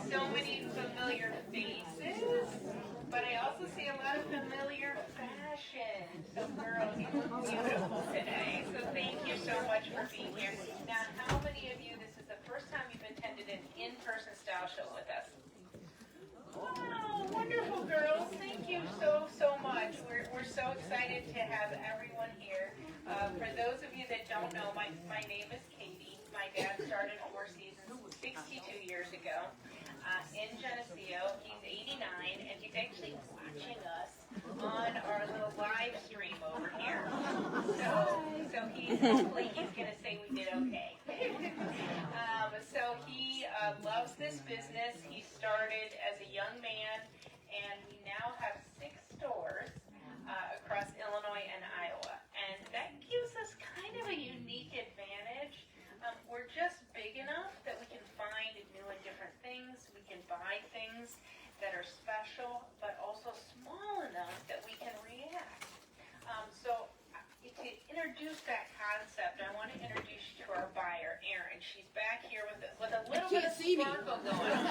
so many familiar faces, but I also see a lot of familiar fashion. So girls, you look beautiful today. So thank you so much for being here. Now, how many of you, this is the first time you've attended an in-person style show with us? Wow, wonderful girls. Thank you so much. We're so excited to have everyone here. For those of you that don't know, my name is Katie. My dad started Four Seasons 62 years ago in Geneseo. He's 89, and he's actually watching us on our little live stream over here. So hopefully he's going to say we did okay. So he loves this business. He started as a young man, and we now have 6 stores across Illinois and Iowa. And that gives us kind of a unique advantage. We're just big enough that we can find new and different things. We can buy things that are special, but also small enough that we can react. So to introduce that concept, I want to introduce you to our buyer, Erin. She's back here with a little bit of sparkle going on.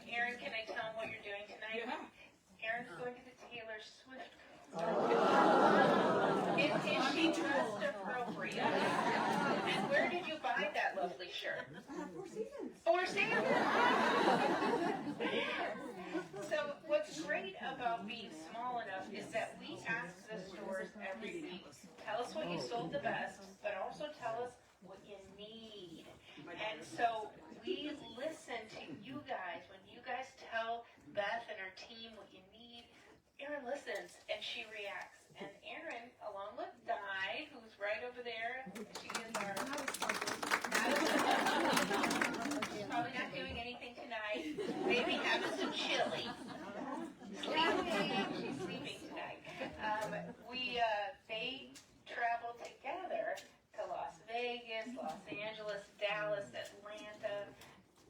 Erin, can I tell them what you're doing tonight? Yeah. Erin's going to the Taylor Swift concert. Is she dressed appropriate? And where did you buy that lovely shirt? Four Seasons. So what's great about being small enough is that we ask the stores every week, tell us what you sold the best, but also tell us what you need. And so we listen to you guys. When you guys tell Beth and her team what you need, Erin listens and she reacts. And Erin, along with Di, who's right over there, she is our... She's probably not doing anything tonight. Maybe having some chili. She's sleeping tonight. They travel together to Las Vegas, Los Angeles, Dallas, Atlanta,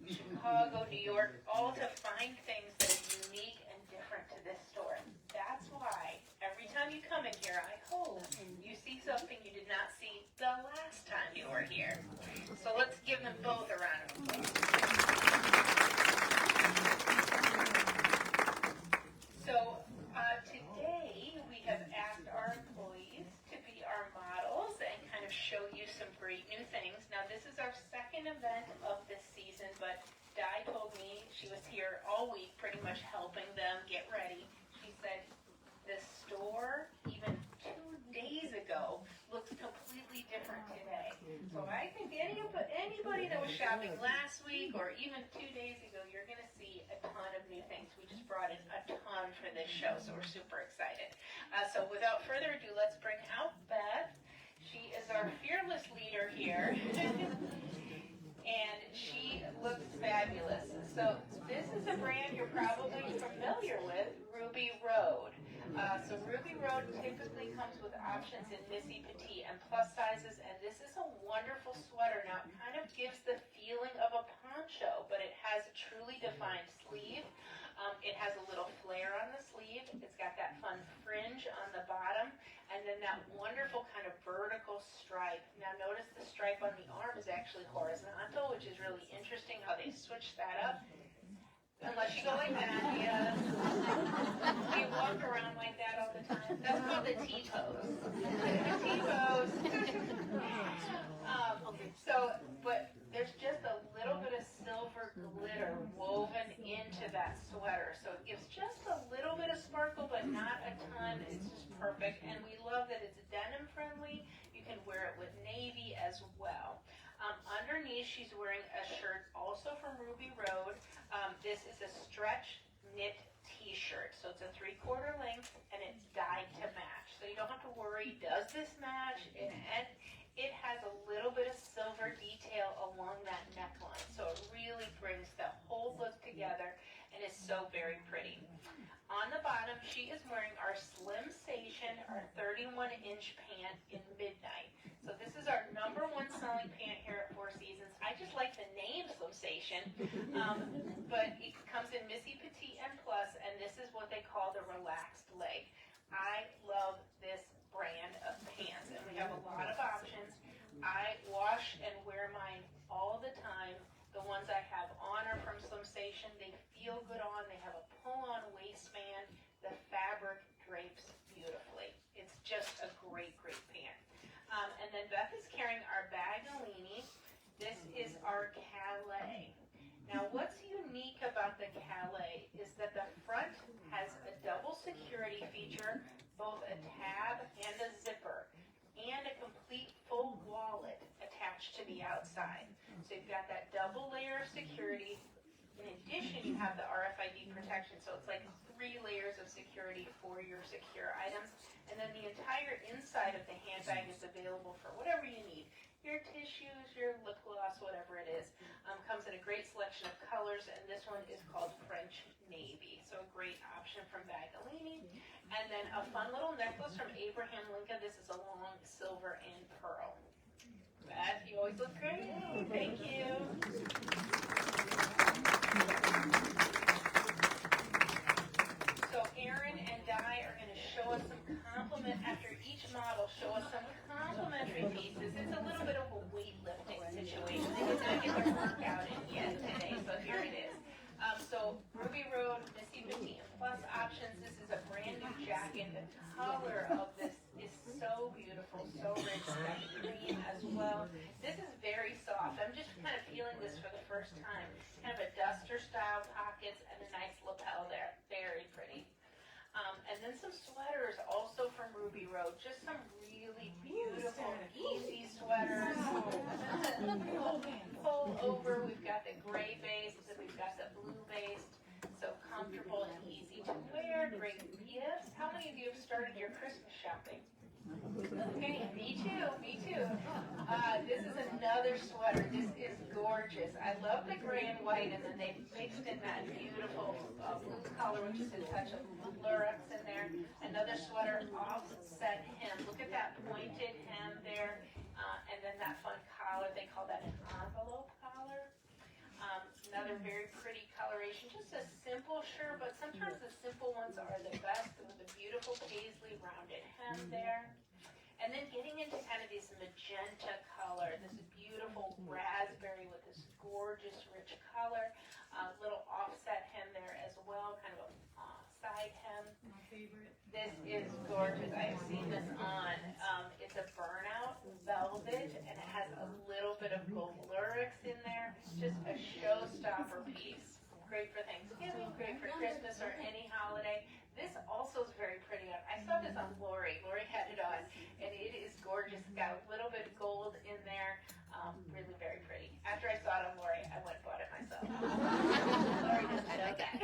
Chicago, New York, all to find things that are unique and different to this store. That's why every time you come in here, I hope you see something you did not see the last time you were here. So let's give them both a round of applause. So today we have asked our employees to be our models and kind of show you some great new things. Now this is our second event of this season, but Di told me, she was here all week pretty much helping them get ready. She said the store even 2 days ago looks completely different today. So I think anybody that was shopping last week or even 2 days ago, you're going to see a ton of new things. We just brought in a ton for this show, so we're super excited. So without further ado, let's bring out Beth. She is our fearless leader here. And she looks fabulous. So this is a brand you're probably familiar with, Ruby Road. So Ruby Road typically comes with options in Missy Petite and plus sizes, and this is a wonderful sweater. Now it kind of gives the feeling of a poncho, but it has a truly defined sleeve. It has a little flare on the sleeve. It's got that fun fringe on the bottom, and then that wonderful kind of vertical stripe. Now notice the stripe on the arm is actually horizontal, which is really interesting how they switched that up. Unless you go like that, yeah. You walk around like that all the time. That's called the T-pose. The T-pose. But there's just a little bit of silver glitter woven into that sweater. So it gives just a little bit of sparkle, but not a ton. It's just perfect. And we love that it's denim friendly. You can wear it with navy as well. Underneath, she's wearing a shirt also from Ruby Road. This is a stretch knit t-shirt. So it's a 3/4 length and it's dyed to match. So you don't have to worry, does this match? And it has a little bit of silver detail along that neckline. So it really brings the whole look together and is so very pretty. On the bottom, she is wearing our Slim Station, our 31-inch pant in Midnight. So this is our #1 selling pant here at Four Seasons. I just like the name Slim Station, but it comes in Missy Petite and Plus, and this is what they call the relaxed leg. I love this brand of pants, and we have a lot of options. I wash slimsation. They feel good on. They have a pull-on waistband. The fabric drapes beautifully. It's just a great, great pant. And then Beth is carrying our Bagalini. This is our Calais. Now, what's unique about the Calais is that the front has a double security feature, both a tab and a zipper, and a complete full wallet attached to the outside. So you've got that double layer of security. In addition, you have the RFID protection, so it's like 3 layers of security for your secure items. And then the entire inside of the handbag is available for whatever you need. Your tissues, your lip gloss, whatever it is. Comes in a great selection of colors, and this one is called French Navy. So a great option from Bagalini. And then a fun little necklace from Abraham Lincoln. This is a long silver and pearl. Beth, you always look great. Thank you. So Erin and Di are going to show us some after each model, show us some complimentary pieces. It's a little bit of a weightlifting situation. They did not get their workout in yet today, so here it is. So Ruby Road, Missy Petite Plus options. This is a brand new jacket. The color of this is so beautiful, so rich, green as well. This is very soft. I'm just kind of feeling this for the first time. Kind of a duster style pockets and a nice lapel there. Very pretty. And then some sweaters also from Ruby Road. Just some really beautiful, easy sweaters. Pull over. We've got the gray base, and we've got the blue base. So comfortable and easy to wear. Great gifts. How many of you have started your Christmas shopping? Okay, me too, me too. This is another sweater. This is gorgeous. I love the gray and white, and then they mixed in that beautiful blue color, which is a touch of lurex in there. Another sweater, offset hem. Look at that pointed hem there, and then that fun collar. They call that an envelope collar. Another very pretty coloration. Just a simple shirt, but sometimes the simple ones are the best with the beautiful paisley rounded hem there. And then getting into kind of this magenta color, this beautiful raspberry with this gorgeous rich color. Little offset hem there as well, kind of a side hem. My favorite. This is gorgeous. I've seen this on. It's a burnout velvet, and it has a little bit of gold lurex in there. Just a showstopper piece. Great for Thanksgiving, great for Christmas or any holiday. This also is very pretty. I saw this on Lori. Lori had it on, and it is gorgeous. It's got a little bit of gold in there. Really very pretty. After I saw it on Lori, I went and bought it myself. Lori doesn't know that.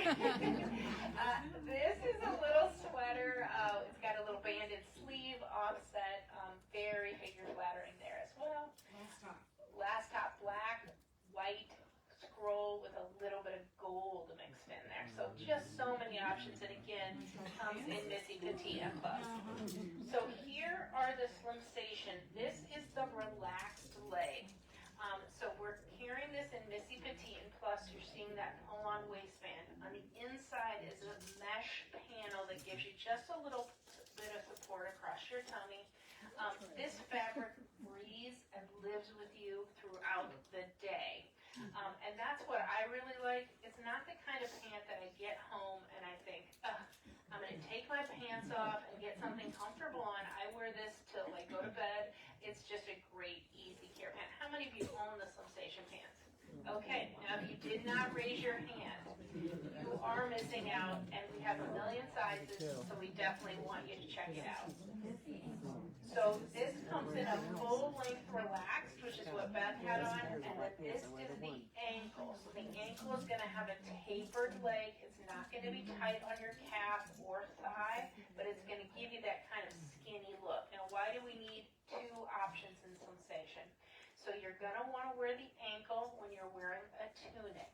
This is a little sweater. It's got a little banded sleeve offset. Very figure flattering there as well. Last top, black, white, scroll with a little bit of gold mixed in there. So just so many options, and again, comes in Missy Petite and Plus. So here are the slimsation. This is the relaxed leg. So we're carrying this in Missy Petite and Plus. You're seeing that pull-on waistband. On the inside is a mesh panel that gives you just a little bit of support across your tummy. This fabric breathes and lives with you throughout the day. And that's what I really like. It's not the kind of pant that I get home and I think, I'm going to take my pants off and get something comfortable on. I wear this till I go to bed. It's just a great, easy care pant. How many of you own the slimsation pants? Okay, now if you did not raise your hand, you are missing out, and we have a million sizes, so we definitely want you to check it out. So this comes in a full-length relaxed, which is what Beth had on, and then this is the ankle. So the ankle is going to have a tapered leg. It's not going to be tight on your calf or thigh, but it's going to give you that kind of skinny look. Now, why do we need two options in slimsation? So you're going to want to wear the ankle when you're wearing a tunic.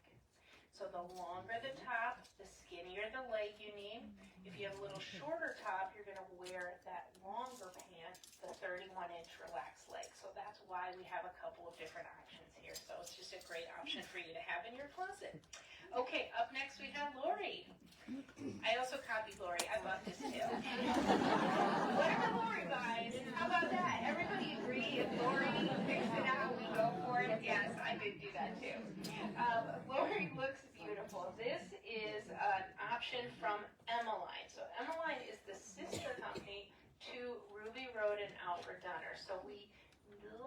So the longer the top, the skinnier the leg you need. If you have a little shorter top, you're going to wear that longer pant, the 31-inch relaxed leg. So that's why we have a couple of different options here. So it's just a great option for you to have in your closet. Okay, up next we have Lori. I also copied Lori. I bought this too. Whatever Lori buys, how about that? Everybody agree if Lori picks it out, we go for it? Yes, I did do that too. Lori looks beautiful. beautiful. This is an option from Emmeline. So Emmeline is the sister company to Ruby Road and Alfred Dunner. So we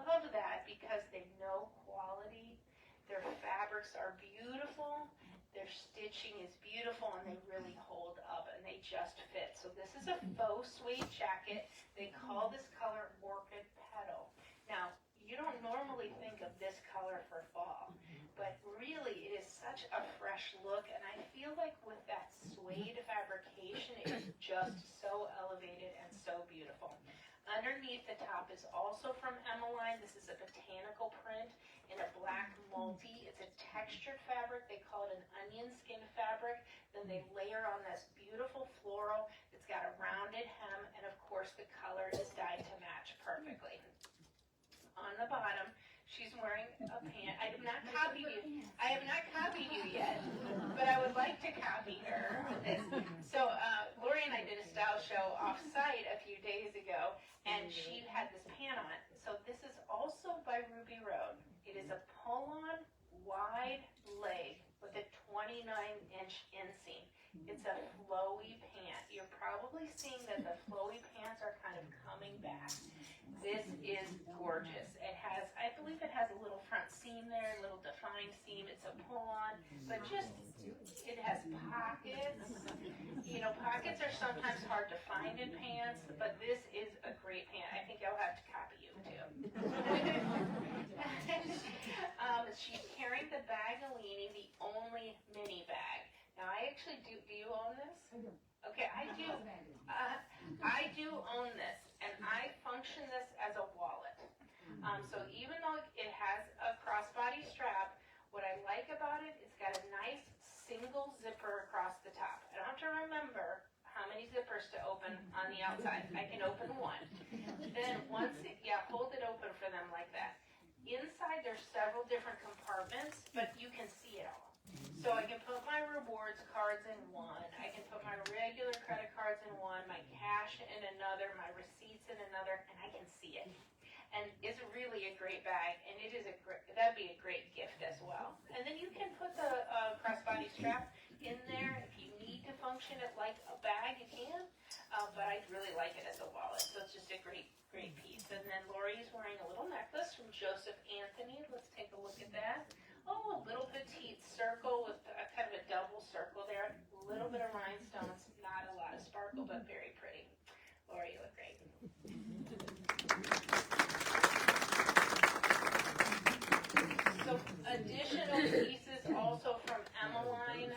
love that because they know quality. Their fabrics are beautiful. Their stitching is beautiful, and they really hold up, and they just fit. So this is a faux suede jacket. They call this color Orchid Petal. Now, you don't normally think of this color for fall, but really it is such a fresh look, and I feel like with that suede fabrication, it is just so elevated and so beautiful. Underneath the top is also from Emmeline. This is a botanical print in a black multi. It's a textured fabric. They call it an onion skin fabric. Then they layer on this beautiful floral. It's got a rounded hem, and of course the color is dyed to match perfectly. On the bottom, she's wearing a pant. I have not copied you. I have not copied you yet, but I would like to copy her with this. So Lori and I did a style show off-site a few days ago, and she had this pant on. So this is also by Ruby Road. It is a pull-on wide leg with a 29-inch inseam. It's a flowy pant. You're probably seeing that the flowy pants are kind of coming back. This is gorgeous. It has, I believe it has a little front seam there, a little defined seam. It's a pull-on, but just, it has pockets. You know, pockets are sometimes hard to find in pants, but this is a great pant. I think I'll have to copy you too. She's carrying the Bagalini, the only mini bag. Now I actually do you own this? I do. Okay, I do. I do own this, and I function this as a wallet. So even though it has a crossbody strap, what I like about it, it's got a nice single zipper across the top. I don't have to remember how many zippers to open on the outside. I can open one. Then once hold it open for them like that. Inside there's several different compartments, but you can see it all. So I can put my rewards cards in one, I can put my regular credit cards in one, my cash in another, my receipts in another, and I can see it. And it's really a great bag, and it is that'd be a great gift as well. And then you can put the crossbody strap in there. If you need to function it like a bag, you can, but I really like it as a wallet, so it's just a great piece. And then Lori's wearing a little necklace from Joseph Anthony. Let's take a look at that. Oh, a little petite circle with kind of a double circle there. A little bit of rhinestones, not a lot of sparkle, but very pretty. Lori, you look great. So additional pieces also from Emmeline.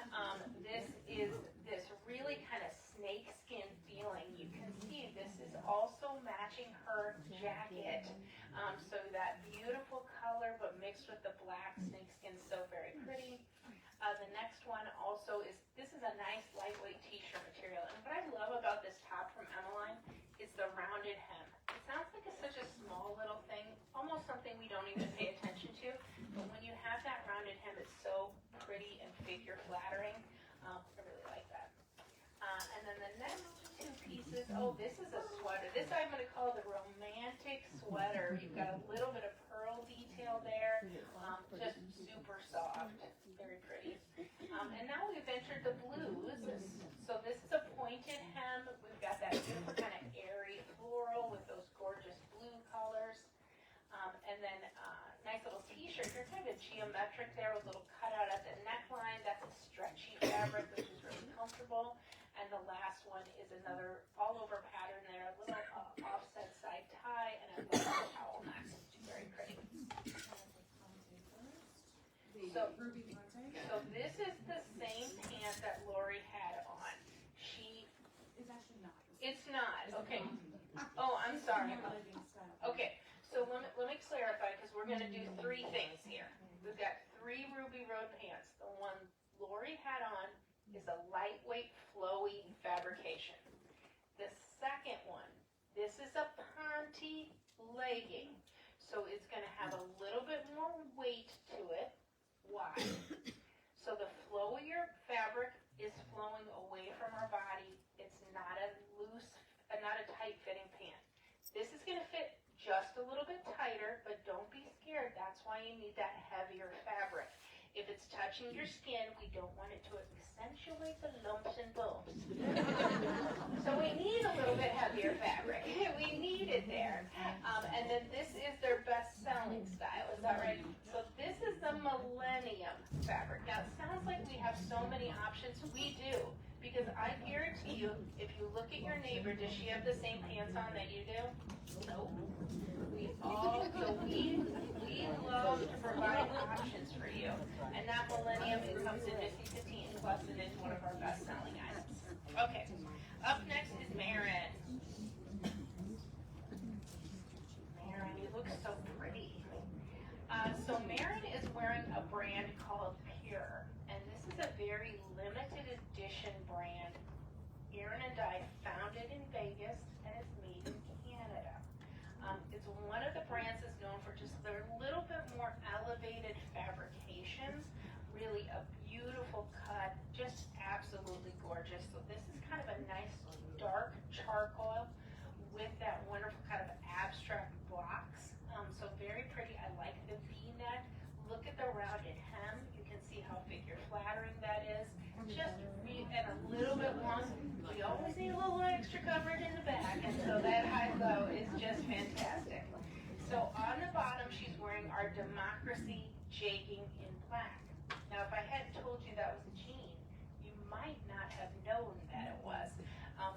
This is this really kind of snakeskin feeling. You can see this is also matching her jacket. So that beautiful color, but mixed with the black snakeskin, so very pretty. The next one also is, this is a nice lightweight t-shirt material. And what I love about this top from Emmeline is the rounded hem. It sounds like it's such a small little thing, almost something we don't even pay attention to. But when you have that rounded hem, it's so pretty and figure flattering. I really like that. And then the next two pieces, this is a sweater. This I'm going to call the romantic sweater. You've got a little bit of pearl detail there, just super soft, very pretty. And now we've entered the blues. So this is a pointed hem. We've got that beautiful kind of airy floral with those gorgeous blue colors. And then nice little t-shirt. You're kind of geometric there with a little cutout at the neckline. That's a stretchy fabric, which is really comfortable. And the last one is another all-over pattern there, a little offset side tie, and a little towel neck. Very pretty. So this is the same pant that Lori had on. It's actually not. It's not. Okay. Oh, I'm sorry. Okay. So let me clarify, because we're going to do three things here. We've got 3 Ruby Road pants. The one Lori had on is a lightweight, flowy fabrication. The second one, this is a ponte legging. So it's going to have a little bit more weight to it. Why? So the flowier fabric is flowing away from our body. It's not a not a tight-fitting pant. This is going to fit just a little bit tighter, but don't be scared. That's why you need that heavier fabric. If it's touching your skin, we don't want it to accentuate the lumps and bumps. So we need a little bit heavier fabric. We need it there. And then this is their best-selling style. Is that right? So this is the Millennium fabric. Now, it sounds like we have so many options. We do. Because I guarantee you, if you look at your neighbor, does she have the same pants on that you do? Nope. We love to provide options for you. And that Millennium, it comes in 50, 15 plus, and it's one of our best-selling items. Okay. Up next is Marin. Marin, you look so pretty. So Marin is wearing a brand called Pure, and this is a very limited edition brand. Erin and I found it in Vegas, and it's made in Canada. It's one of the brands that's known for just their little bit more elevated fabrications. Really a beautiful cut, just absolutely gorgeous. So this is kind of a nice dark charcoal with that wonderful kind of abstract blocks. So very pretty. I like the V-neck. Look at the rounded hem. You can see how figure flattering that is. Just and a little bit long. We always need a little extra coverage in the back, and so that high-low is just fantastic. So on the bottom, she's wearing our Democracy jegging in black. Now, if I hadn't told you that was a jean, you might not have known that it was.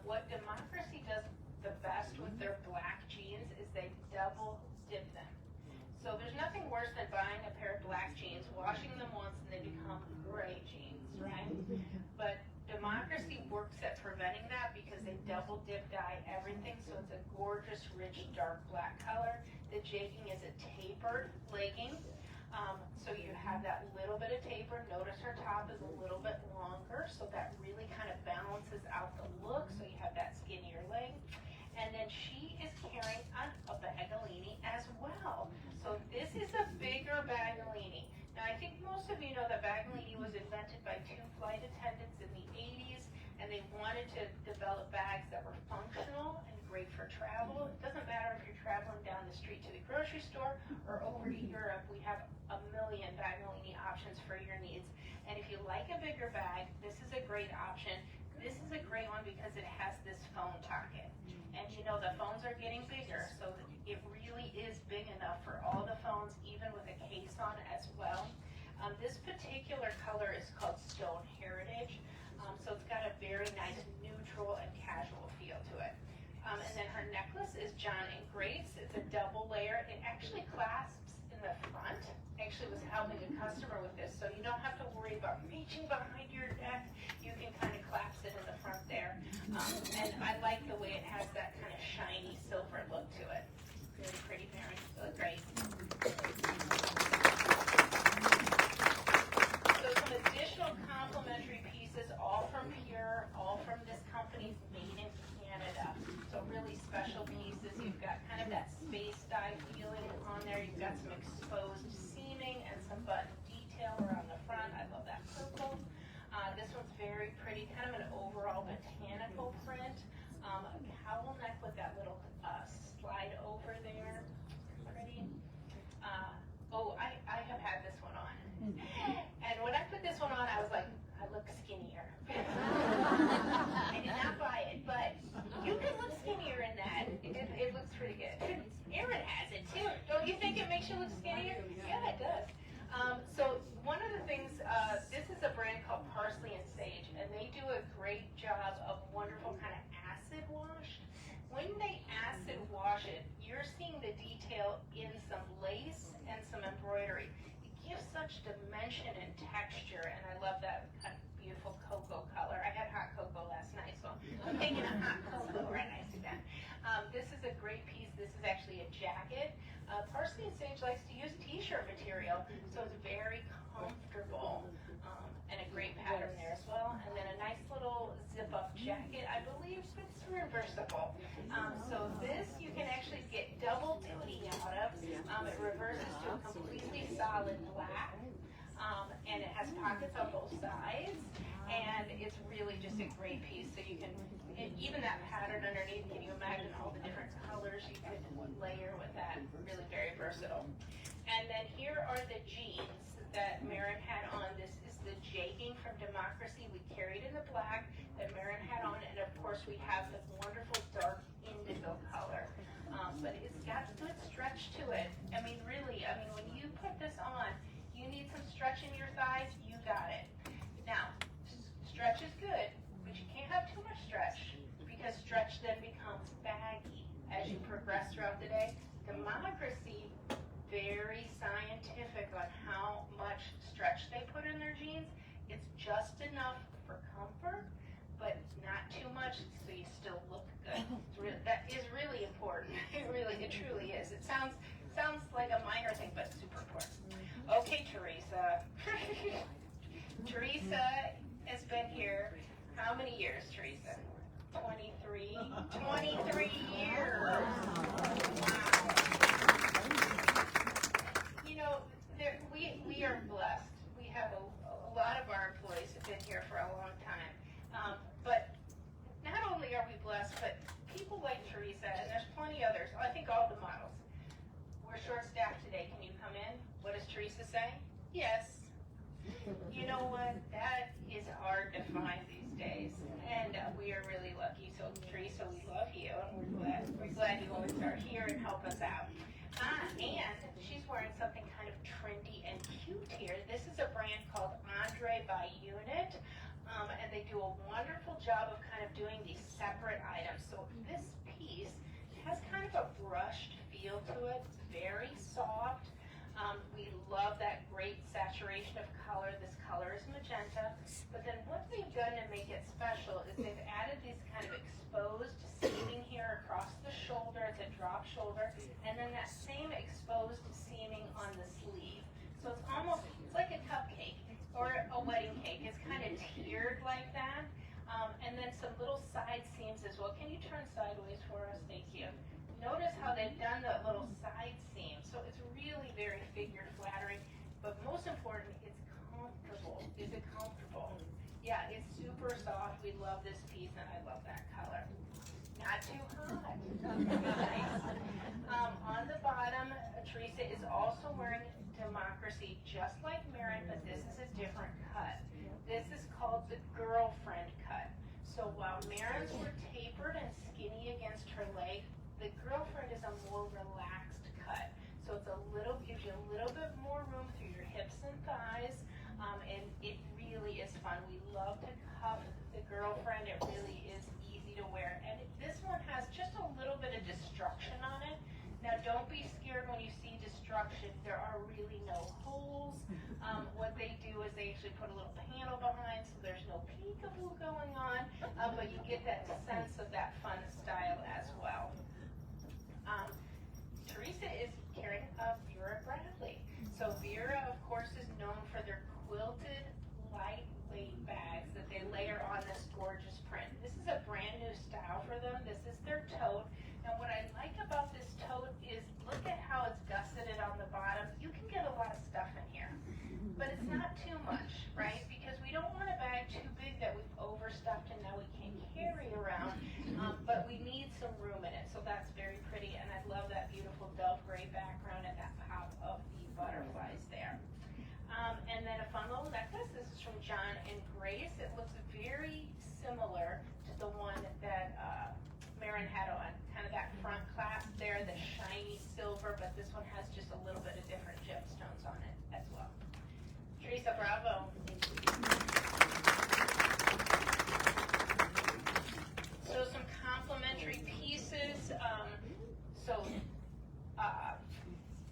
What Democracy does the best with their black jeans is they double dip them. So there's nothing worse than buying a pair of black jeans, washing them once, and they become gray jeans, right? But Democracy works at preventing that because they double dip dye everything, so it's a gorgeous, rich, dark black color. The jegging is a tapered legging, so you have that little bit of taper. Notice her top is a little bit longer, so that really kind of balances out the look, so you have that skinnier leg. And then she is carrying a Bagalini as well. So this is a bigger Bagalini. Now I think most of you know that Bagalini was invented by two flight attendants in the 80s, and they wanted to develop bags that were functional and great for travel. It doesn't matter if you're traveling down the street to the grocery store or over to Europe, we have a million Bagalini options for your needs. And if you like a bigger bag, this is a great option. This is a great one because it has this phone pocket. And you know the phones are getting bigger, so it really is big enough for all the phones, even with a case on as well. This particular color is called Stone Heritage, so it's got a very nice neutral and casual feel to it. And then her necklace is John and Grace. It's a double layer. It actually clasps in the front. Actually was helping a customer with this, so you don't have to worry about reaching behind your neck. You can kind of clasp it in the front there. And I like the way it has that kind of shiny silver look to it. Really pretty, Mary. You look great. So some additional complimentary pieces, all from Pure, all from this company, made in Canada. So really special pieces. You've got kind of that space dye feeling on there. You've got some exposed seaming and some button detail around the front. I love that purple. This one's very pretty, kind of an overall botanical print. A cowl neck with that little slide over there. Pretty. I have had this one on. And when I put this one on, I was like, I look skinnier. I did not buy it, but you can look skinnier in that. It looks pretty good. Erin has it too. Don't you think it makes you look skinnier? Yeah, it does. So one of the things, this is a brand called Parsley and Sage, and they do a great job of wonderful kind of acid wash. When they acid wash it, you're seeing the detail in some lace and some embroidery. It gives such dimension and texture, and I love that kind of beautiful cocoa color. I had hot cocoa last night, so I'm taking a hot cocoa right next to that. This is a great piece. This is actually a jacket. Parsley and Sage likes to use t-shirt material, so it's very comfortable, and a great pattern there as well. And then a nice little zip-up jacket, I believe it's reversible. So this you can actually get double duty out of. It reverses to a completely solid black, and it has pockets on both sides, and it's really just a great piece. So you can, even that pattern underneath, can you imagine all the different colors you could layer with that? Really very versatile. And then here are the jeans that Marin had black that Marin had on, and of course we have the wonderful dark indigo color. But it's got good stretch to it. I mean, really, when you put this on, you need some stretch in your thighs, you got it. Now, stretch is good, but you can't have too much stretch, because stretch then becomes baggy as you progress throughout the day. Democracy, very scientific on how much stretch they put in their jeans. It's just enough for comfort, but not too much so you still look good. That is really important. It truly is. It sounds like a minor thing, but super important. Okay, Teresa. Teresa has been here how many years, Teresa? 23? 23 years. Wow. You know, we are blessed. We have a lot of our employees have been here for a long time. But not only are we blessed, but people like Teresa, and there's plenty others, I think all the models. We're short-staffed today. Can you come in? What does Teresa say? Yes. You know what? That is hard to find these days, and we are really lucky. So, Teresa, we love you, and we're glad you always are here and help us out. And she's wearing something kind of trendy and cute here. This is a brand called Andre by Unit, and they do a wonderful job of kind of doing these separate items. So this piece has kind of a brushed feel to it. It's very soft. We love that great saturation of color. This color is magenta. But then what they've done to make it special is they've added these kind of exposed seaming here across the shoulder. It's a drop shoulder. And then that same exposed seaming on the sleeve. So it's like a cupcake or a wedding cake. It's kind of tiered like that. And then some little side seams as well. Can you turn sideways for us? Thank you. Notice how they've done the little side seam. So it's really very figure flattering, but most important, it's comfortable. Is it comfortable? Yeah, it's super soft. We love this piece, and I love that color. Not too hot. Nice. On the bottom, Teresa is also wearing Democracy, just like Marin, but this is a different cut. This is called the girlfriend cut. So while Marin's were tapered and skinny against her leg, the girlfriend is a more relaxed cut. So it's gives you a little bit more room through your hips and thighs, and it really is fun. We love to cuff the girlfriend. It really is easy to wear. And this one has just a little bit of destruction on it. Now don't be scared when you see destruction. There are really no holes. What they do is they actually put a little panel behind, so there's no peekaboo going on, but you get that sense of that fun style as well. Teresa is carrying a Vera Bradley. So Vera, of course, is known for their quilted, lightweight bags that they layer on this gorgeous print. This is a brand new style for them. This is their tote. And what I like about this tote is look at how it's gusseted on the bottom. You can get a lot of stuff in here, but it's not too much, right? Because we don't want a bag too big that we've overstuffed and now we can't carry around, but we need some room in it. So that's very pretty, and I love that beautiful dove gray background and that pop of the butterflies there. And then a fun little necklace. This is from John and Grace. It looks very similar to the one that Marin had on. Kind of that front clasp there, the shiny silver, but this one has just a little bit of different gemstones on it as well. Teresa, bravo. So some complimentary pieces.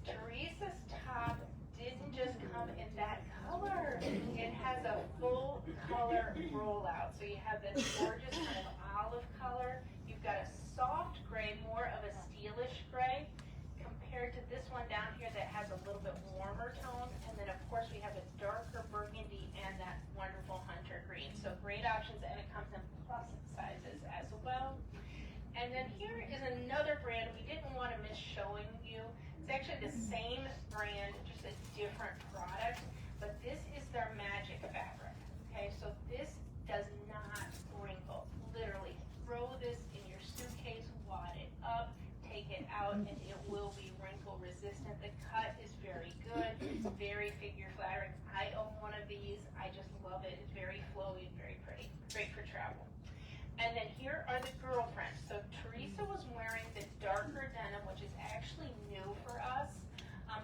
Teresa's top didn't just come in that color. It has a full color rollout. So you have this gorgeous kind of olive color. You've got a soft gray, more of a steelish gray, compared to this one down here that has a little bit warmer tone. And then of course we have a darker burgundy and that wonderful hunter green. So great options, and it comes in plus sizes as well. And then here is another brand we didn't want to miss showing you. It's actually the same brand, just a different product, but this is their magic fabric. Okay, so this does not wrinkle. Literally, throw this in your suitcase, wad it up, take it out, and it will be wrinkle resistant. The cut is very good. It's very figure flattering. I own one of these. I just love it. It's very flowy and very pretty. Great for here are the girlfriends. So Teresa was wearing the darker denim, which is actually new for us.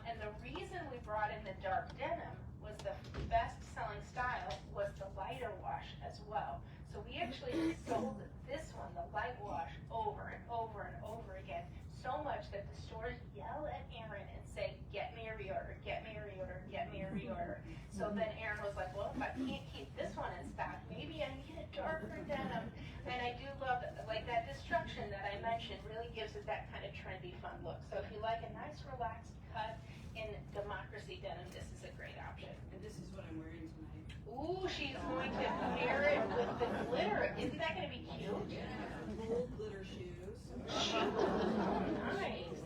And the reason we brought in the dark denim was the best-selling style was the lighter wash as well. So we actually sold this one, the light wash, over and over and over again, so much that the stores yell at Erin and say, get me a reorder, get me a reorder, get me a reorder. So then Erin was like, well, if I can't keep this one in stock, maybe I need a darker denim. And I do love, like, that destruction that I mentioned really gives it that kind of trendy, fun look. So if you like a nice, relaxed cut in democracy denim, this is a great option. And this is what I'm wearing tonight. Ooh, she's going to pair it with the glitter. Isn't that going to be cute? Yeah. Gold glitter shoes. Nice.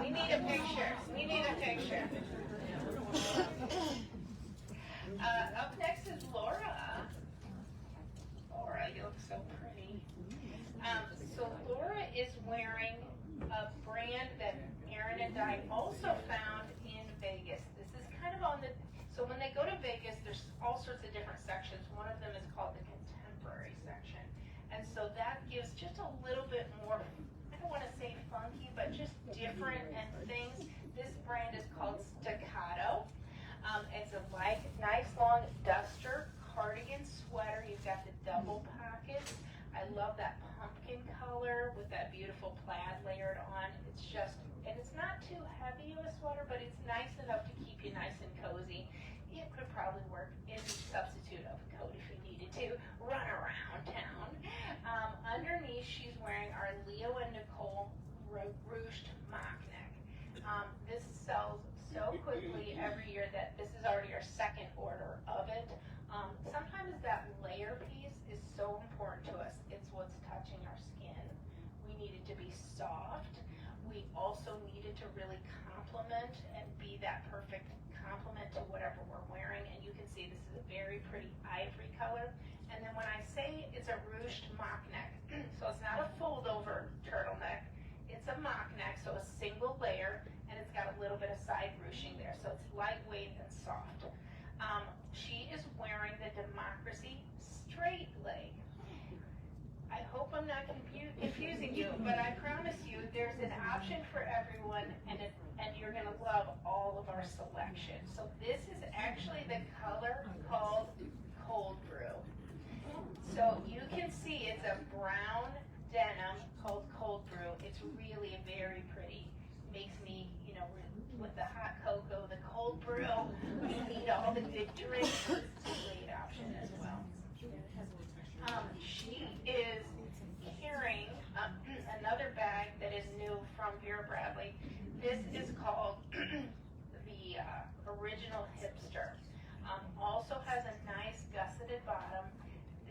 We need a picture. We need a picture. Up next is Laura. Laura, you look so pretty. So Laura is wearing a brand that Erin and I also found in Vegas. This is kind of on the, so when they go to Vegas, there's all sorts of different sections. One of them is called the contemporary section. And so that gives just a little bit more, I don't want to say funky, but just different and things. This brand is called Staccato. It's a nice long duster cardigan sweater. You've got the double pockets. I love that pumpkin color with that beautiful plaid layered on. It's just, and it's not too heavy of a sweater, but it's nice enough to keep you nice and cozy. It could probably work in substitute of a coat if you needed to run around town. Underneath, she's wearing our Leo and Nicole ruched mock neck. This sells so quickly every year that this is already our second order of it. Sometimes that layer piece is so important to us. It's what's touching our skin. We need it to be soft. We also need it to really complement and be that perfect complement to whatever we're wearing. And you can see this is a very pretty ivory color. And then when I say it's a ruched mock neck, so it's not a fold over turtleneck, it's a mock neck, so a single layer, and it's got a little bit of side ruching there. So it's lightweight and soft. She is wearing the Democracy straight leg. I hope I'm not confusing you, but I promise you there's an option for everyone, and you're going to love all of our selection. So this is actually the color called Cold Brew. So you can see it's a brown denim called Cold Brew. It's really very pretty. Makes me, with the hot cocoa, the cold brew, we need all the good drinks. It's a great option as well. She is carrying another bag that is new from Vera Bradley. This is called the Original Hipster. Also has a nice gusseted bottom.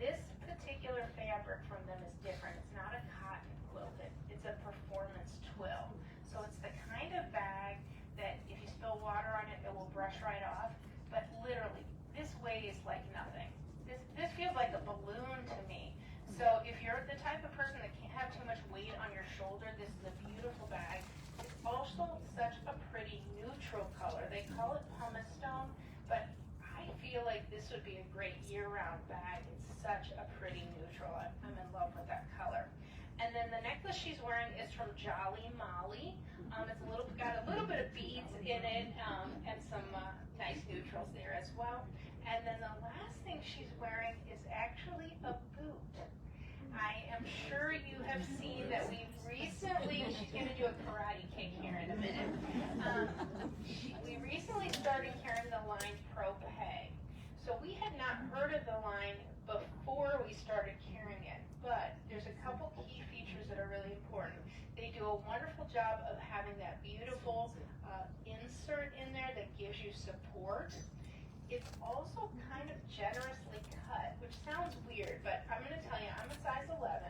This particular fabric from them is different. It's not a cotton quilted. It's a performance twill. So it's the kind of bag that if you spill water on it, it will brush right off. But literally, this weighs like nothing. This feels like a balloon to me. So if you're the type of person that can't have too much weight on your shoulder, this is a beautiful bag. It's also such a pretty neutral color. They call it pumice stone, but I feel like this would be a great year-round bag. It's such a pretty neutral. I'm in love with that color. And then the necklace she's wearing is from Jolly Molly. It's got a little bit of beads in it and some nice neutrals there as well. And then the last thing she's wearing is actually a boot. I am sure you have seen that we've recently, she's going to do a karate kick here in a minute. We recently started carrying the line Pro Pay. So we had not heard of the line before we started carrying it, but there's a couple key features that are really important. They do a wonderful job of having that beautiful insert in there that gives you support. It's also kind of generously cut, which sounds weird, but I'm going to tell you, I'm a size 11.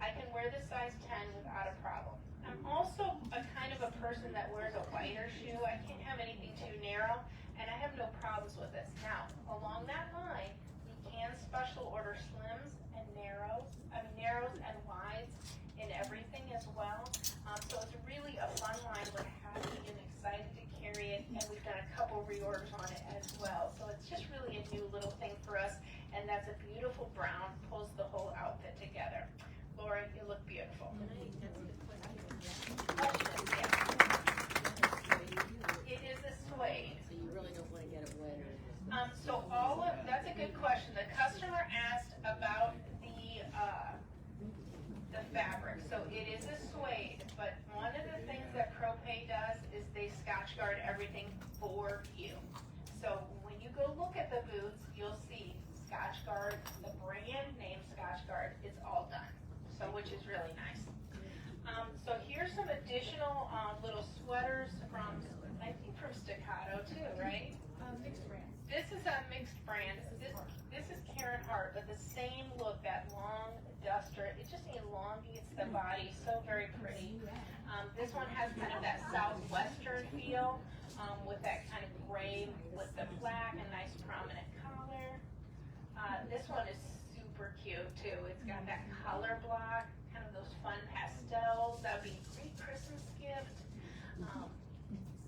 I can wear this size 10 without a problem. I'm also a kind of a person that wears a wider shoe. I can't have anything too narrow, and I have no problems with this. Now, along that line, we can special order slims and narrows and wides in everything as well. So it's really a fun line. We're happy and excited to carry it, and we've done a couple reorders on it as well. So it's just really a new little thing for us, and that's a beautiful brown, pulls the whole outfit together. everything for you. So when you go look at the boots, you'll see Scotchgard, the brand name Scotchgard, it's all done. So which is really nice. So here's some additional little sweaters from, I think from Staccato too, right? Mixed brand. This is a mixed brand. This is Karen Hart, but the same look, that long duster. It just elongates the body, so very pretty. This one has kind of that southwestern feel with that kind of gray with the black and nice prominent collar. This one is super cute too. It's got that color block, kind of those fun pastels. That would be a great Christmas gift.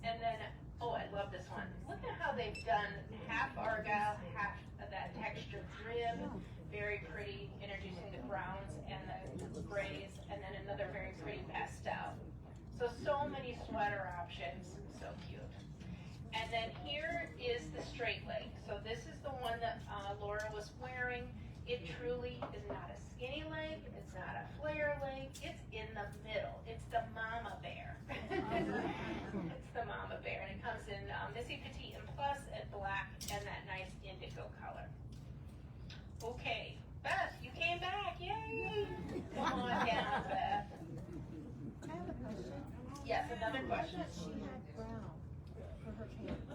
And then, oh, I love this one. Look at how they've done half argyle, half of that textured rib. Very pretty, introducing the browns and the grays, and then another very pretty pastel. So many sweater options, so cute. And then here is the straight leg. So this is the one that Laura was wearing. It truly is not a skinny leg, it's not a flare leg, it's in the middle. It's the mama bear. It's the mama bear, and it comes in Missy Petite and Plus and black and that nice indigo color. Okay, Beth, you came back, yay! Come on down, Beth. I have a question. Yes, another question? She had brown for her pants.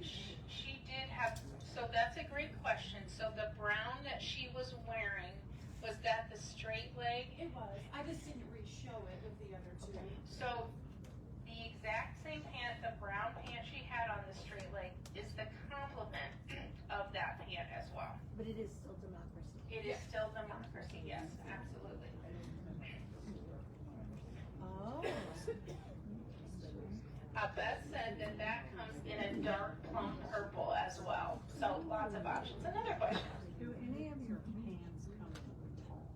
She did have, so that's a great question. So the brown that she was wearing, was that the straight leg? It was. I just didn't re-show it with the other two. So the exact same pant, the brown pant she had on the straight leg is the complement of that pant as well. But it is still democracy. It is still democracy, yes, absolutely. Oh. Beth said that that comes in a dark plum purple as well. So lots of options. Another question. Do any of your pants come in talls?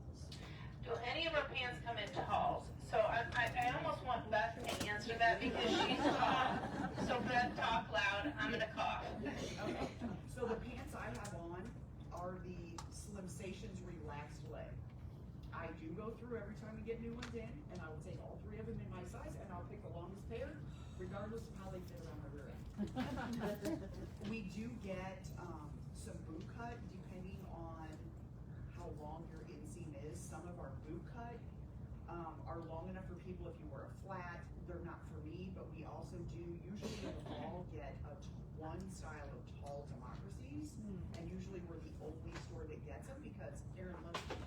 Do any of our pants come in talls? So I almost want Beth to answer that because she's tall. So Beth, talk loud. I'm gonna cough. Okay, so the pants I have on are the Slimsations Relaxed Leg. I do go through every time we get new ones in, and I will take all three of them in my size, and I'll pick the longest pair, regardless of how they fit around my rear end. We do get some boot cut depending on how long your inseam is. Some of our boot cut are long enough for people if you wear a flat. They're not for me, but we also do usually in the fall get one style of tall democracies, and usually we're the only store that gets them because Aaron loves them.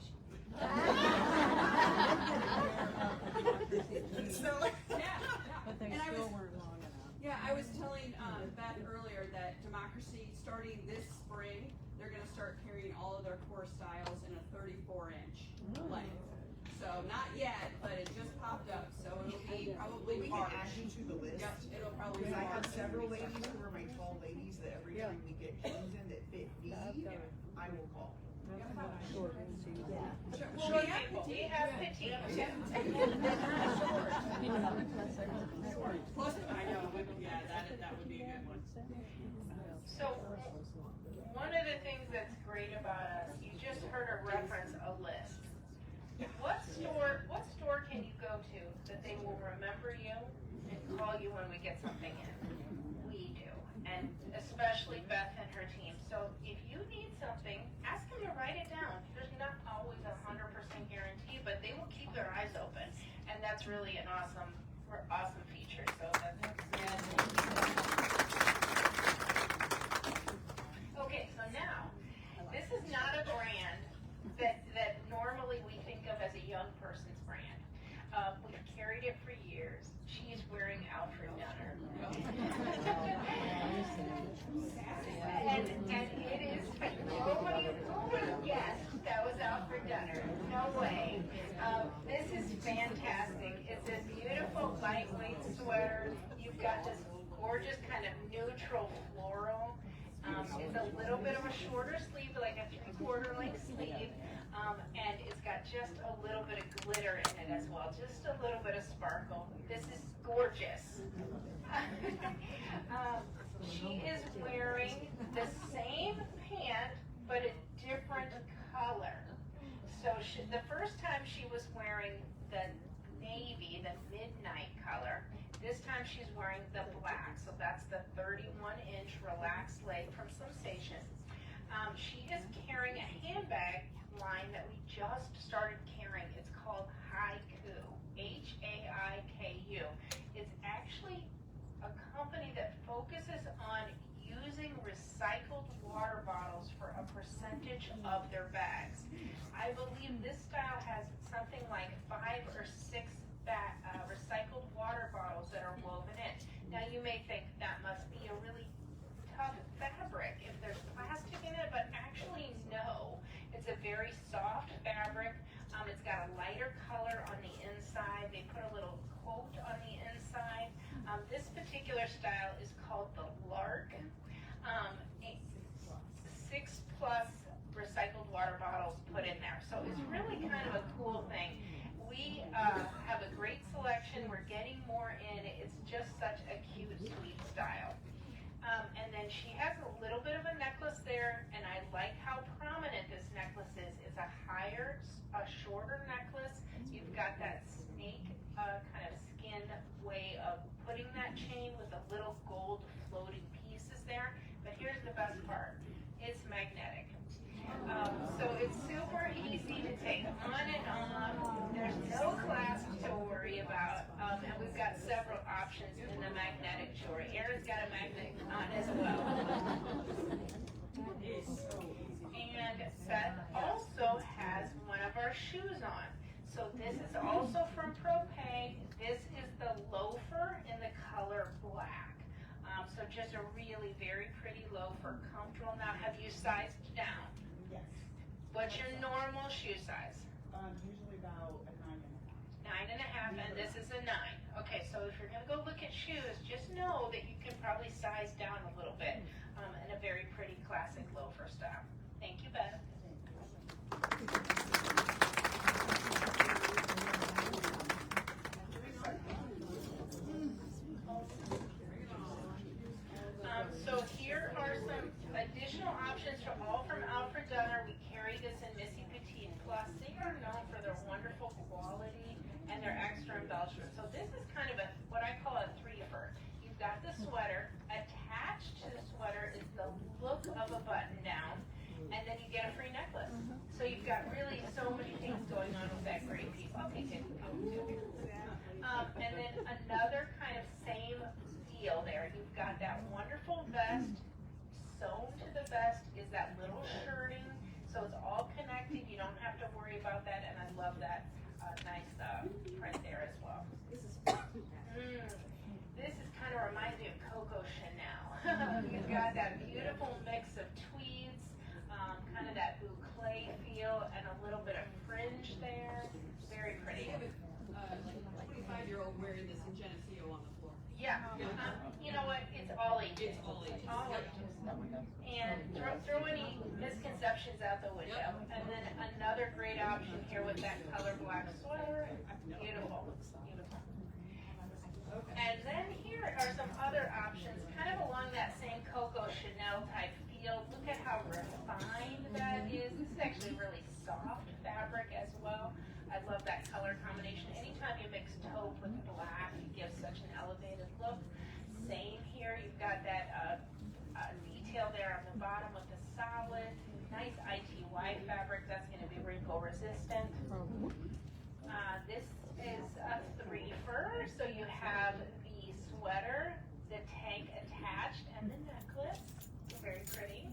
So, But they And I still was- weren't long enough. Yeah, I was telling Beth earlier that Democracy, starting this spring, they're gonna start carrying all of their core styles in a 34-inch length. So not yet, but it just popped up, so it'll be probably we can March. add you to the list. Yep, it'll probably be Because I have March. several ladies who are my tall ladies that every time we get jeans in that fit me, I will call. Short, so you Sure, well, Short we have people, we petite. have petite. Plus, I know, yeah, that would be a good one. So one of the things that's great about us, you just heard her reference a list. What store can you go to that they will remember you and call you when we get something in? We do, and especially Beth and her team. So if you need something, ask them to write it down. There's not always 100% guarantee, but they will keep their eyes open, and that's really an awesome feature. So that's okay. So now, this is not a brand that normally we think of as a young person's brand. We've carried it for years. She's wearing Alfred Dunner. and it is, nobody guessed that was Alfred Dunner. No way. This is fantastic. It's a beautiful lightweight sweater. You've got this gorgeous kind of neutral floral. It's a little bit of a shorter sleeve, like a 3/4 length sleeve, and it's got just a little bit of glitter in it as well, just a little bit of sparkle. This is gorgeous. She is wearing the same pant, but a different color. So the first time she was wearing the navy, the midnight color. This time she's wearing the black. She is carrying a handbag line that we just started carrying. It's called Haiku, Haiku. It's actually a company that focuses on using recycled water bottles for a percentage of their bags. I believe this style has something like 5 or 6 recycled water bottles that are woven in. Now you may think that must be a really tough fabric if there's plastic in it, but actually no. It's a very soft fabric. It's got a lighter color on the inside. They put a little coat on the inside. This particular style is called the Lark. 6+ recycled water bottles put in there. So it's really kind of a cool thing. We have a great selection. We're getting more in. It's just such a cute, sweet style. And then she has a little bit of a necklace there, and I like how prominent this necklace is. It's a shorter necklace. You've got that snake kind of skin way of putting that chain with the little gold floating pieces there. But here's the best part. It's magnetic. So it's super easy to take on and off. There's no clasp to worry about. And we've got several options in the magnetic jewelry. Erin's got a magnet on as well. And Beth also has one of our shoes on. So this is also from Propay. This is the loafer in the color black. So just a really very pretty loafer, comfortable. Now, have you sized down? Yes. What's your normal shoe size? Usually about a 9.5. 9.5, and this is a 9. Okay, so if you're gonna go look at shoes, just know that you can probably size down a little bit in a very pretty classic loafer style. Thank you, Beth. So here are some additional options all from Alfred Dunner. We carry this in Missy Petite Plus. They are known for their wonderful quality and their extra embellishment. So this is kind of what I call a three-fer. You've got the sweater. Attached to the sweater is the look of a button down, and then you get a free necklace. So you've got really so many things going on with that great piece. Okay, good. And then another kind of same deal there. You've got that wonderful vest. Sewn to the vest is that little shirting, so it's all connected. You don't have to worry about that, and I love that nice print there as well. This is kind of reminds me of Coco Chanel. You've got that beautiful mix of tweeds, kind of that boucle feel, and a little bit of fringe there. Very pretty. Like a 25-year-old wearing this in Geneseo on the floor. Yeah. You know what? It's all ages. It's all ages. All ages. And throw any misconceptions out the window. And then another great option here with that color black sweater. Beautiful. Beautiful. And then here are some other options, kind of along that same Coco Chanel type feel. Look at how refined that is. This is actually really soft fabric as well. I love that color combination. Anytime you mix taupe with black, it gives such an elevated look. Same here. You've got that detail there on the bottom with the solid, nice ITY fabric. That's going to be wrinkle resistant. This is a three-fer. So you have the sweater, the tank attached, and the necklace. Very pretty.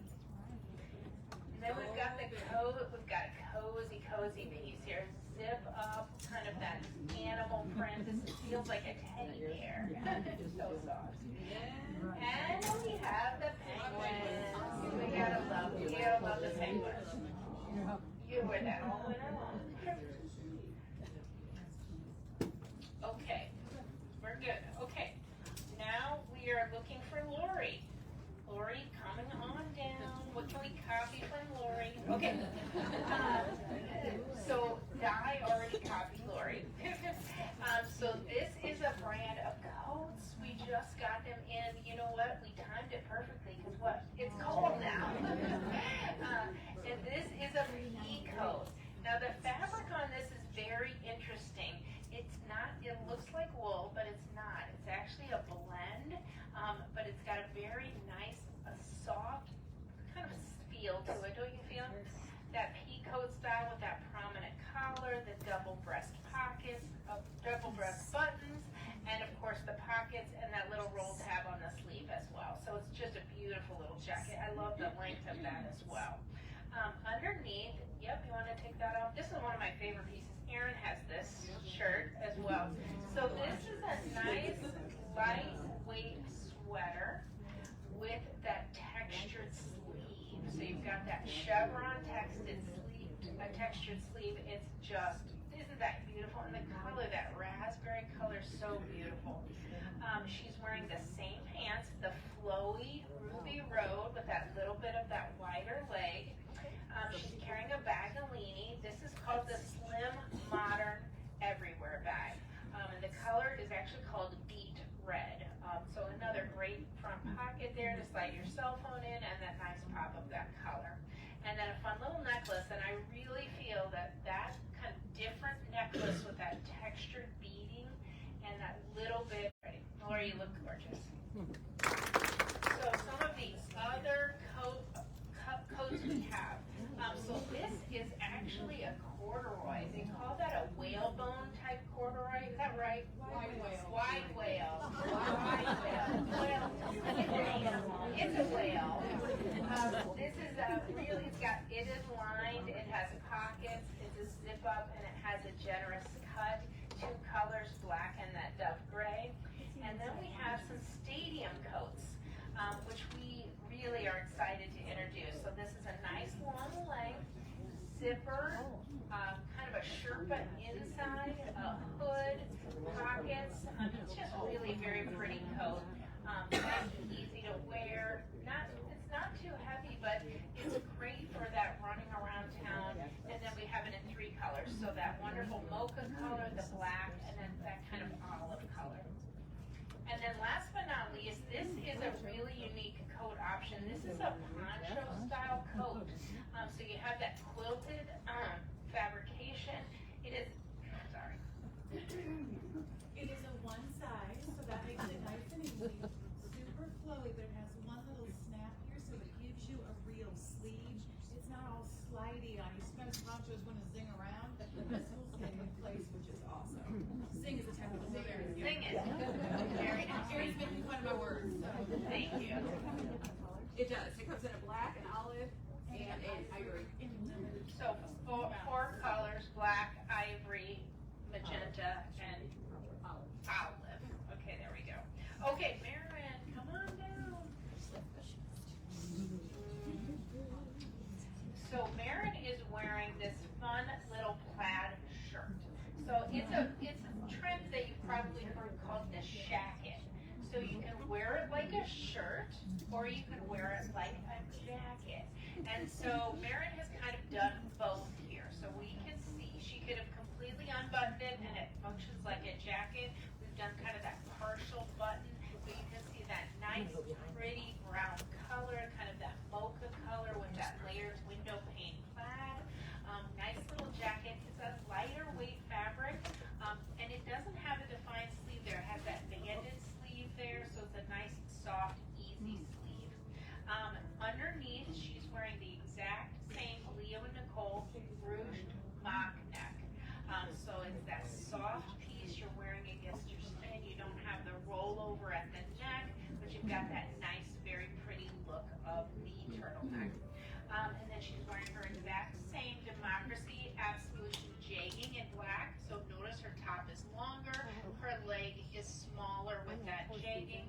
And then we've got a cozy piece here. Zip up, kind of that animal print. This feels like a teddy bear. So soft. And we have the penguins. We gotta love the penguins. You wear that all winter long. Okay, we're good. Okay, now we are looking for Lori. Lori, coming on down. What can we copy from Lori? Okay. So Di already copied Lori. So this is a brand of coats. We just got them in. You know what? We timed it perfectly because what? It's cold now. And this is a pea coat. Now the fabric on this is very interesting. It's not, it looks like wool, but it's not. It's actually a blend, but it's got a very nice, soft kind of feel to it, don't you feel? That pea coat style with that prominent collar, the double breast pockets, double breast buttons, and of course the pockets and that little roll tab on the sleeve as well. So it's just a beautiful little jacket. I love the length of that as well. Underneath, yep, you want to take that off? This is one of my favorite pieces. Erin has this shirt as well. So this is a nice lightweight sweater with that textured sleeve. So you've got that chevron textured sleeve. It's just, isn't that beautiful? And the color, that raspberry color, so beautiful. She's wearing the same pants, the flowy ruby road with that little bit of that wider leg. She's carrying a bagalini. This is called the Slim Modern Everywhere bag. And the color is actually called Beet Red. So another great front pocket there to slide your cell phone in, and that nice pop of that color. And then a fun little necklace, and I really feel that that kind of different necklace with that textured beading and that little bit, Laura, you look gorgeous. So some of the other coats we have. So this is actually a corduroy. They call that a whalebone type corduroy. Is that right? Wide whale. Wide whale. Wide whale. Well, it's a whale. This is really, it is lined, it has pockets, it's a zip up, and it has a generous cut. Two colors, black and that dove gray. And then we have some stadium coats, which we really are excited to introduce. So this is a nice long length zipper, kind of a Sherpa inside, a hood, pockets. It's just really a very pretty coat. Nice and easy to wear. It's not too heavy, but it's great for that running around town. And then we have it in 3 colors. So that wonderful mocha color, the black, and then that kind of olive color. And then last but not least, this is a really unique coat option. This is a poncho style coat. So you have that quilted fabrication. It is, sorry. It is a one size, so that makes it nice and easy. Super flowy, but it has one little snap here, so it gives you a real sleeve. It's not all slidey on you. Sometimes ponchos want to zing around. This will stay in place, which is awesome. Zing is a technical term. Zing it. Very nice. Gary's making fun of my words. So. Thank you. It does. It comes in a black, an olive, and an ivory. So 4 colors, black, ivory, magenta, and olive. Okay, there we go. Okay, Marin, come on down. So Marin is wearing this fun little plaid shirt. So it's a trend that you've probably heard called the shacket. So you can wear it like a shirt, or you can wear it like a jacket. And so Marin has kind of done both here. So we can see she could have completely unbuttoned it and it functions like a jacket. We've done kind of that partial button, so you can see that nice, pretty brown color, kind of that mocha color with that layered window pane plaid. Nice little jacket. It's a lighter weight fabric, and it doesn't have a defined sleeve there. It has that banded sleeve there, so it's a nice, soft, easy sleeve. Underneath, she's wearing the exact same Leo and Nicole ruched mock neck. So it's that soft piece you're wearing against your skin. You don't have the rollover at the neck, but you've got that nice, very pretty look of the turtleneck. And then she's wearing her exact same Democracy Absolution jegging in black. So notice her top is longer, her leg is smaller with that jegging.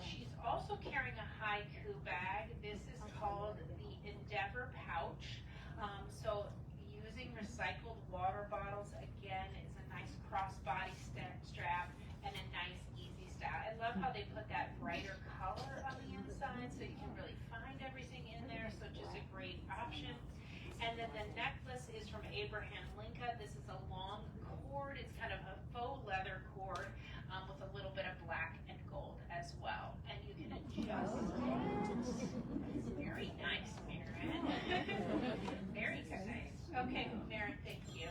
She's also carrying a haiku bag. This is called the Endeavor pouch. So using recycled water bottles, again, is a nice crossbody strap and a nice easy style. I love how they put that brighter color on the inside so you can really find everything in there. So just a great option. And then the necklace is from Abraham Lincoln. This is a long cord. It's kind of a faux leather cord with a little bit of black and gold as well. And you can adjust it. Very nice, Marin. Very nice. Okay, Marin, thank you.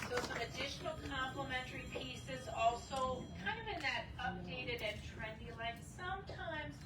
So some additional complementary pieces also kind of in that updated and trendy line. Sometimes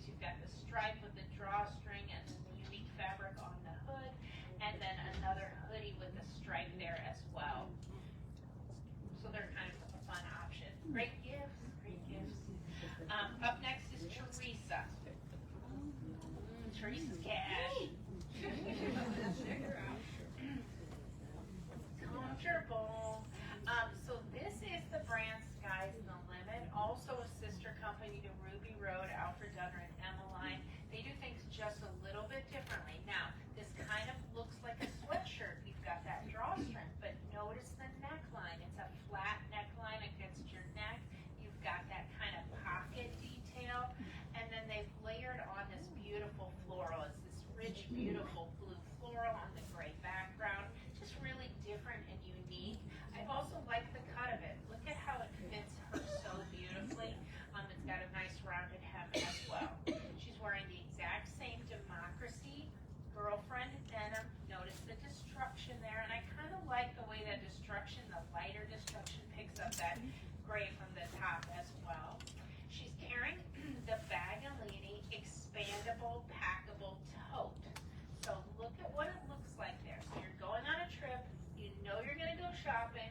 You've got the stripe with the drawstring and the unique fabric on the hood, and then another hoodie with a stripe there as well. So they're kind of a fun option. Great gifts, great gifts. Up next is Teresa. Teresa's cash. Comfortable. So this is the brand Sky's the Limit, also a sister company to Ruby Road, Alfred Dunner, and Emmeline. They do things just a little bit differently. Now, this kind of looks like a sweatshirt. You've got that drawstring, but notice the neckline. It's a flat neckline against your neck. You've got that kind of pocket detail, and then they've layered on this beautiful floral. It's this rich, beautiful blue floral on the gray background. Just really different and unique. I also like the cut of it. Look at how it fits her so beautifully. It's got a nice rounded hem as well. She's wearing the exact same Democracy Girlfriend denim. Notice the destruction there, and I kind of like the way that destruction, the lighter destruction, picks up that gray from the top as well. She's carrying the Bagalini expandable packable tote. So look at what it looks like there. So you're going on a trip, you know you're gonna go shopping,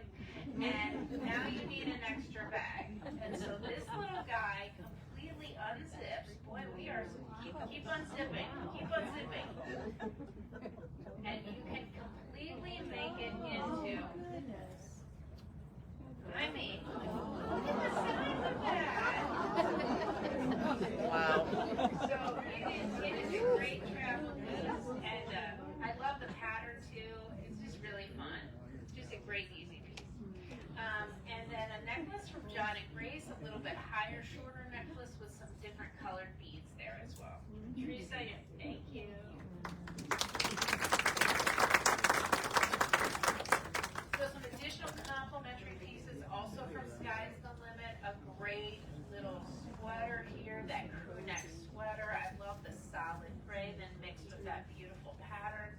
and now you need an extra bag. And so this little guy completely unzips. Boy, we are, keep unzipping, keep unzipping. And you can completely make it into, I mean, look at the size of that. Wow. So it is a great travel piece, and I love the pattern too. It's just really fun. Just a great easy piece. And then a necklace from John and Grace, a little bit higher, shorter necklace with some different colored beads there as well. Teresa, thank you. So some additional complimentary pieces also from Sky's the Limit. A great little sweater here, that crew neck sweater. I love the solid gray then mixed with that beautiful pattern.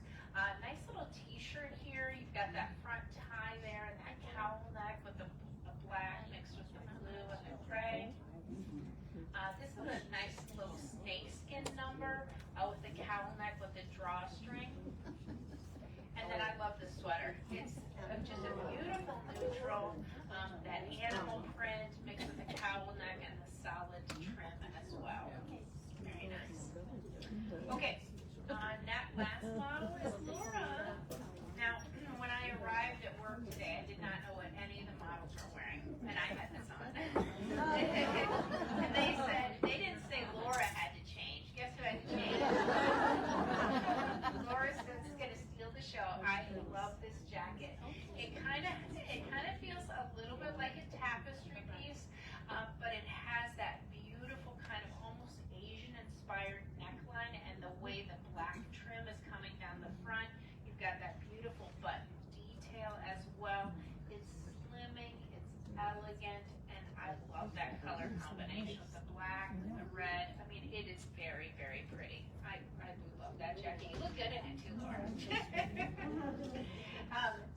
Nice little t-shirt here. You've got that front tie there and that cowl neck with the black mixed with the blue and the gray. This is a nice little snakeskin number with the cowl neck with the drawstring. And then I love the sweater. It's just a beautiful neutral, that animal print mixed with the cowl neck and the solid trim as well. Very nice. Okay, that last model is Laura. Now, when I arrived at work today, I did not know what any of the models were wearing, and I had this on. And they didn't say Laura had to change. Guess who had to change? Laura says it's going to steal the show. I love this jacket. It kind of feels a little bit like a tapestry piece, but it has that beautiful kind of almost Asian-inspired neckline, and the way the black trim is coming down the front. You've got that beautiful button detail as well. It's slimming, it's elegant, and I love that color combination with the black and the red. I mean, it is very, very pretty. I do love that jacket. You look good in it too, Laura.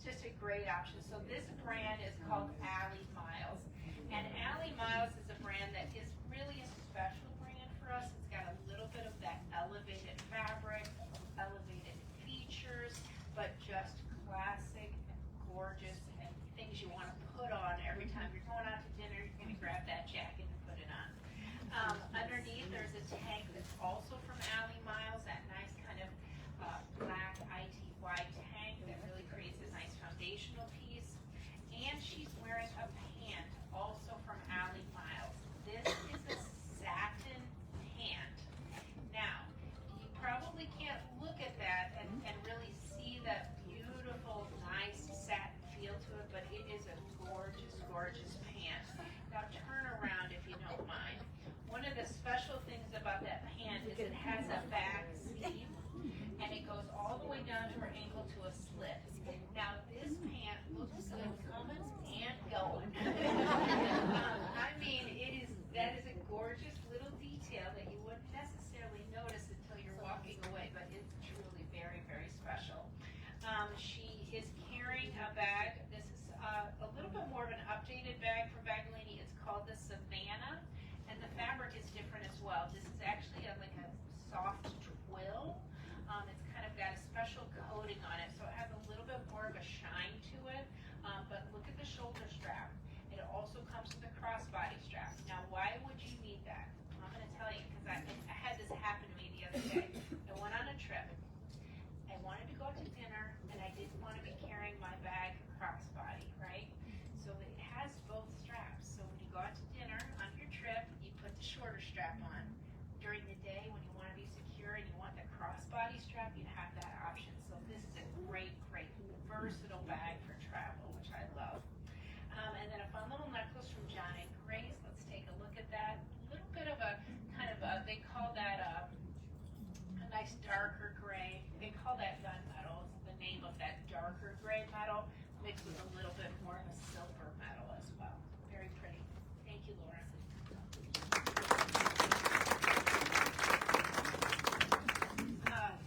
Just a great option. So this brand is called Alley Miles. And Alley Miles is a brand that is really a special brand for us. It's got a little bit of that elevated fabric, elevated features, but just classic and gorgeous and things you want to put on every time you're going out to dinner. You're going to grab that jacket and put it on. Underneath there's a tank that's also from Alley Miles, that nice kind of black ITY tank that really creates a nice foundational piece. And she's wearing a pant also from Alley Miles. This the shoulder strap. It also comes with a crossbody strap. Now, why would you need that? I'm going to tell you, because I had this happen to me the other day. I went on a trip. I wanted to go out to dinner, and I didn't want to be carrying my bag crossbody, right? So it has both straps. So when you go out to dinner on your trip, you put the shorter strap on. During the day, when you want to be secure and you want the crossbody strap, you have that option. So this is a great, great, versatile bag for travel, which I love. And then a fun little necklace from John and Grace. Let's take a look at that. A little bit of a kind of a, they call that a nice darker gray. They call that gunmetal. It's the name of that darker gray metal mixed with a little bit more of a silver metal as well. Very pretty. Thank you, Laura.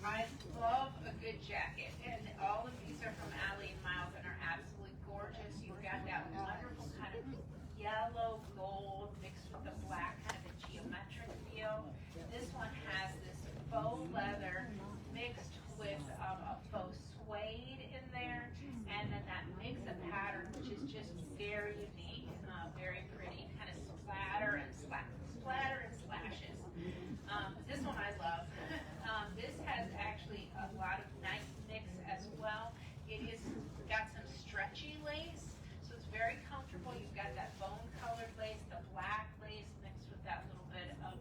I love a good jacket, and all of these are from Allie and Miles and are absolutely gorgeous. You've got that wonderful kind of yellow gold mixed with the black, kind of a geometric feel. This one has this faux leather mixed with a faux suede in there, and then that mix of pattern, which is just very unique, very pretty, kind of splatter and slashes. This one I love. This has actually a lot of nice mix as well. It is got some stretchy lace, so it's very comfortable. You've got that bone-colored lace, the black lace mixed with that little bit of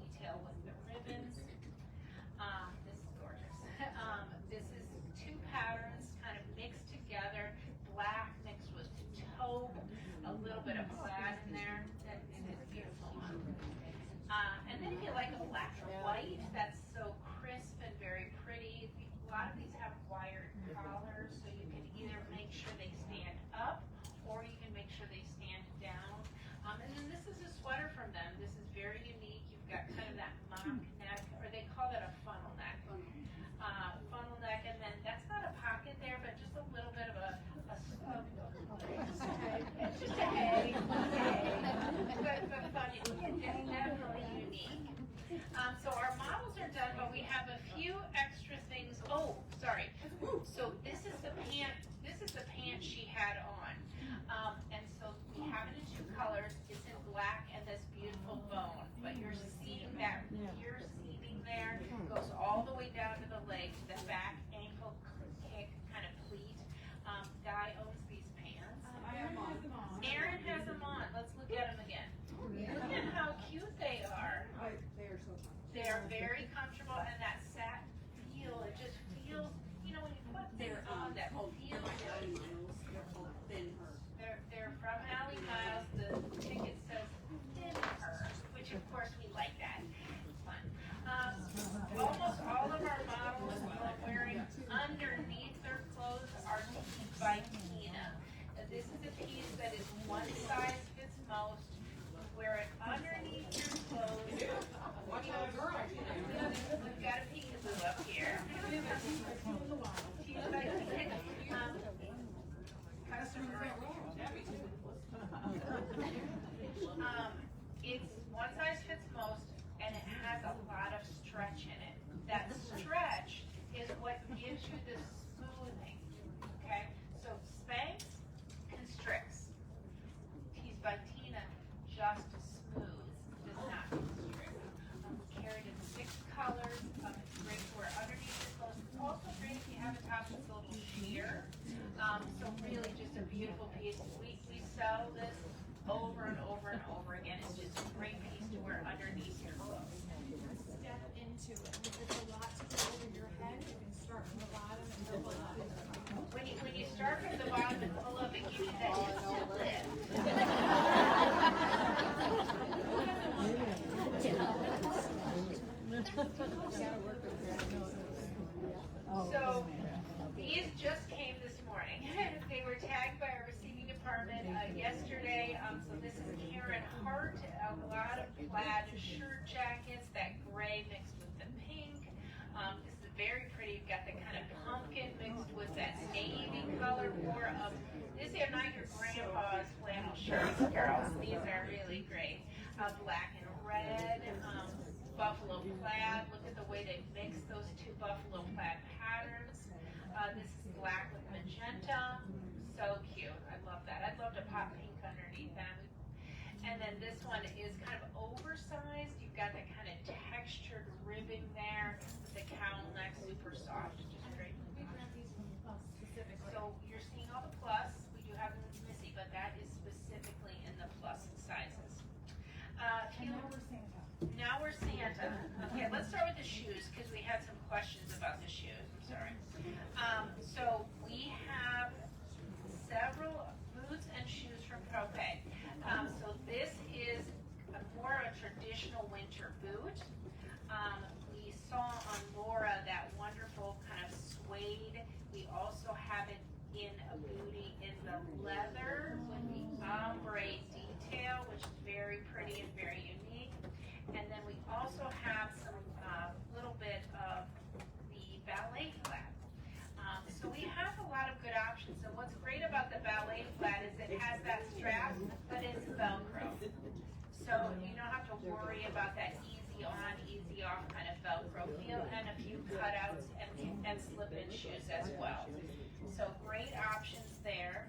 detail with the ribbons. This is gorgeous. This is two patterns kind of mixed together, black mixed with taupe, a little bit of plaid in there. That is beautiful. And then if you like a black or white, that's so crisp and very pretty. A lot of these have wired collars, so you can either make sure they stand up or you can make sure they stand down. And then this is a sweater from them. This is very unique. You've got kind of that mock neck, or they call that a funnel neck. Funnel neck, and then that's not a pocket there, but just a little bit of it's just a hay. But fun. It's definitely unique. So our models are done, but we have a few extra things. Oh, sorry. So this is the pant. This is the pant she had on, and so we have it in two colors. It's in black and this beautiful bone. But you're seeing that rear seaming there goes all the way down to the leg, to the back ankle kick kind of pleat. Guy owns these pants. Aaron has them on. Let's look at them again. Look at how cute they are. They are very comfortable, and that satin feel, it just feels, you know, when you put them on, that whole feel. They're from Allie Miles. The ticket says thinner, which of course we like that. It's fun. Almost all of our models are wearing underneath their clothes are tees by Tina. This is a piece that is one size fits most. Wear it underneath your clothes. We've got a peekaboo up here. Tees by Tina. It's one size fits most, and it has a lot of stretch in it. That stretch is what gives you the smoothing. Okay, so Spanx constricts. Tees by Tina just smooths, does not constrict. Carried in 6 colors. It's great to wear underneath your clothes. It's also great if you have a top that's a little sheer. So really just a beautiful piece. We sell this over and over and over again. It's just a great piece to wear underneath your clothes. Step into it. If it's a lot to go over your head, you can start from the bottom and go pull up. When you start from the bottom and pull up, it gives you that instant lift. So these just came this morning. They were tagged by our receiving department yesterday. So this is Karen Hart, a lot of plaid shirt jackets, that gray mixed with the pink. This is very pretty. You've got the kind of pumpkin mixed with that navy color. More of these are not your grandpa's flannel shirts, girls. These are really great. Black and red. Buffalo plaid. Look at the way they mix those two buffalo plaid patterns. This is black with magenta. So cute. I love that. I'd then this one is kind of oversized. You've got that kind of textured ribbing there with the cowl neck, super soft, just great. We grabbed these from Plus specifically. So you're seeing all the plus. We do have them in Missy, but that is specifically in the plus sizes. And now we're Santa. Now we're Santa. Okay, let's start with the shoes because we had some questions about the shoes. I'm sorry. So we have several boots and shoes from Propay. So this is more a traditional winter boot. We saw on Laura that wonderful kind of suede. We also have it in a bootie in the leather with the ombre detail, which is very pretty and very unique. And then we also have some little bit of the ballet flat. So we have a lot of good options. And what's great about the ballet flat is it has that strap, but it's Velcro. So you don't have to worry about that easy on, easy off kind of Velcro feel, and a few cutouts and slip-in shoes as well. So great options there.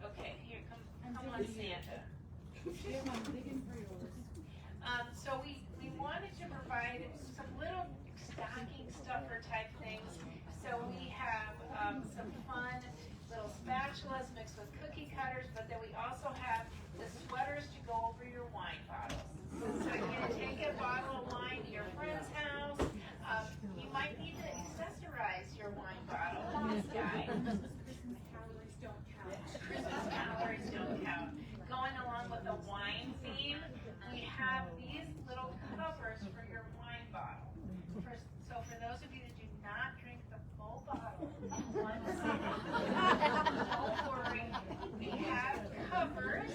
Okay, here, come on, Santa. So we wanted to provide some little stocking stuffer type things. So we have some fun little spatulas mixed with cookie cutters, but then we also have the sweaters to go over your wine bottles. So you're gonna take a bottle of wine to your friend's house. You might need to accessorize your wine bottle with this guy. Christmas calories don't count. Christmas calories don't count. Going along with the wine theme, we have these little covers for your wine bottle. So for those of you that do not drink the full bottle, don't worry, we have covers.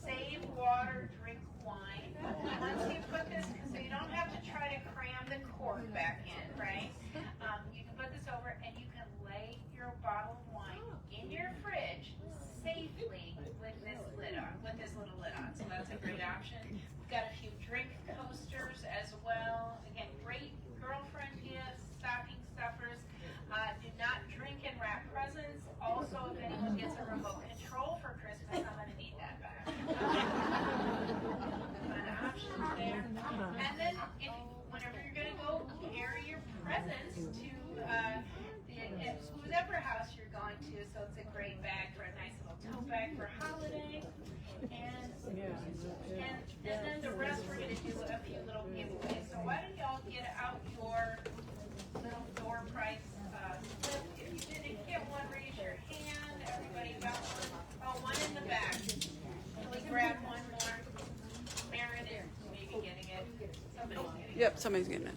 Save water, drink wine. Once you put this, so you don't have to try to cram the cork back in, right? You can put this over and you can lay your bottle of wine in your fridge safely with this lid on, with this little lid on. So that's a great option. We've got a few drink coasters as well. Again, great girlfriend gifts, stocking stuffers. Do not drink and wrap presents. Also, if anyone gets a remote control for Christmas, I'm gonna need that back. Fun options there. And then, whenever you're gonna go carry your presents to whoever house you're going to, so it's a great bag for a nice little tote bag for holiday. And then the rest we're gonna do a few little giveaways. So why don't y'all get out your little door prize slip? If you didn't get one, raise your hand. Everybody got one? Oh, one in the back. Can we grab one more? Meredith maybe getting it. Somebody's getting it. Yep, somebody's getting it.